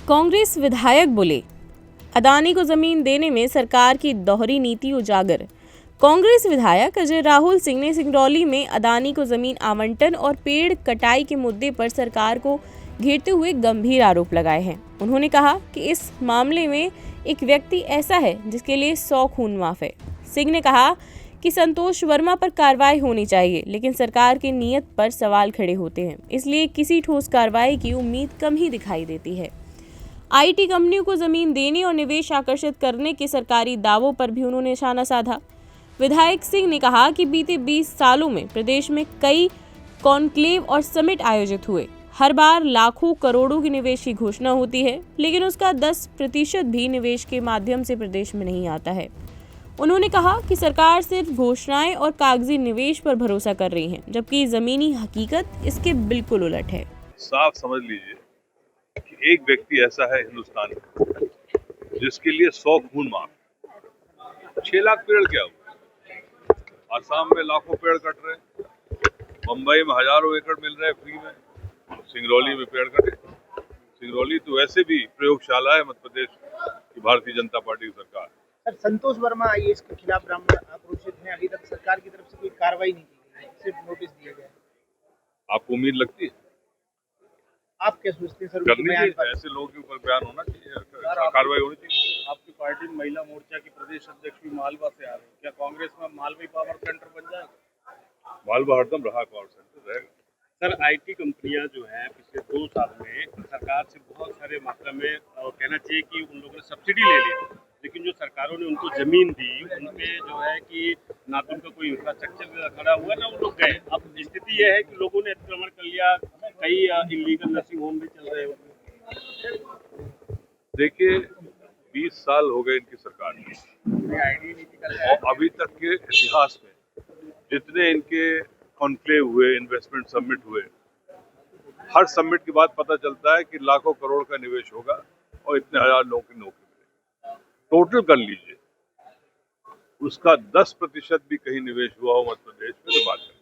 कांग्रेस विधायक बोले, अदानी को जमीन देने में सरकार की दोहरी नीति उजागर। कांग्रेस विधायक अजय राहुल सिंह ने सिंगरौली में अदानी को जमीन आवंटन और पेड़ कटाई के मुद्दे पर सरकार को घेरते हुए गंभीर आरोप लगाए हैं। उन्होंने कहा कि इस मामले में एक व्यक्ति ऐसा है जिसके लिए 100 खून माफ है। सिंह ने कहा कि संतोष वर्मा पर कार्रवाई होनी चाहिए, लेकिन सरकार की नीयत पर सवाल खड़े होते हैं, इसलिए किसी ठोस कार्रवाई की उम्मीद कम ही दिखाई देती है। आईटी कंपनियों को जमीन देने और निवेश आकर्षित करने के सरकारी दावों पर भी उन्होंने निशाना साधा। विधायक सिंह ने कहा कि बीते 20 सालों में प्रदेश में कई कॉन्क्लेव और समिट आयोजित हुए। हर बार लाखों करोड़ों की निवेश की घोषणा होती है, लेकिन उसका 10% भी निवेश के माध्यम से प्रदेश में नहीं आता है। उन्होंने कहा कि सरकार सिर्फ घोषणाएं और कागजी निवेश पर भरोसा कर रही है, जबकि जमीनी हकीकत इसके बिल्कुल उलट है। साफ समझ लीजिए कि एक व्यक्ति ऐसा है हिंदुस्तान में जिसके लिए 100 खून माफ। 6 लाख पेड़ क्या हुआ? आसाम में लाखों पेड़ कट रहे, मुंबई में हजारों एकड़ मिल रहे फ्री में, सिंगरौली में पेड़ कटे। सिंगरौली तो वैसे भी प्रयोगशाला है मध्य प्रदेश की भारतीय जनता पार्टी की सरकार। सर, संतोष वर्मा आईएएस के खिलाफ ब्राह्मण आक्रोशित हैं। अभी तक सरकार की तरफ से कोई कार्रवाई नहीं की गई है, सिर्फ नोटिस दिया गया है। आपको उम्मीद लगती है? आप क्या सोचते हैं सर? करनी चाहिए, ऐसे लोगों के ऊपर बयान होना चाहिए, कार्रवाई होनी चाहिए। आपकी पार्टी महिला मोर्चा की प्रदेश अध्यक्ष भी मालवा से आ रहे हैं, क्या कांग्रेस में मालवी पावर सेंटर बन जाएगा? मालवा हरदम रहा पावर सेंटर रहेगा। सर, आईटी कंपनियां जो हैं पिछले 2 साल में सरकार से बहुत सारे मात्रा में कहना चाहिए कि उन लोगों ने सब्सिडी ले ली, लेकिन जो सरकारों ने उनको जमीन दी उनपे जो है कि ना तो उनका कोई इंफ्रास्ट्रक्चर खड़ा हुआ ना वो लोग गए। अब स्थिति यह है कि लोगों ने अतिक्रमण कर लिया, कई इलीगल नर्सिंग होम भी चल रहे हैं। देखिए, 20 साल हो गए इनकी सरकार में और अभी तक के इतिहास में जितने इनके कॉन्क्लेव हुए, इन्वेस्टमेंट समिट हुए, हर समिट के बाद पता चलता है कि लाखों करोड़ का निवेश होगा और इतने हजार लोगों की नौकरी मिलेगी। टोटल कर लीजिए, उसका 10% भी कहीं निवेश हुआ हो मध्य प्रदेश में तो बात है।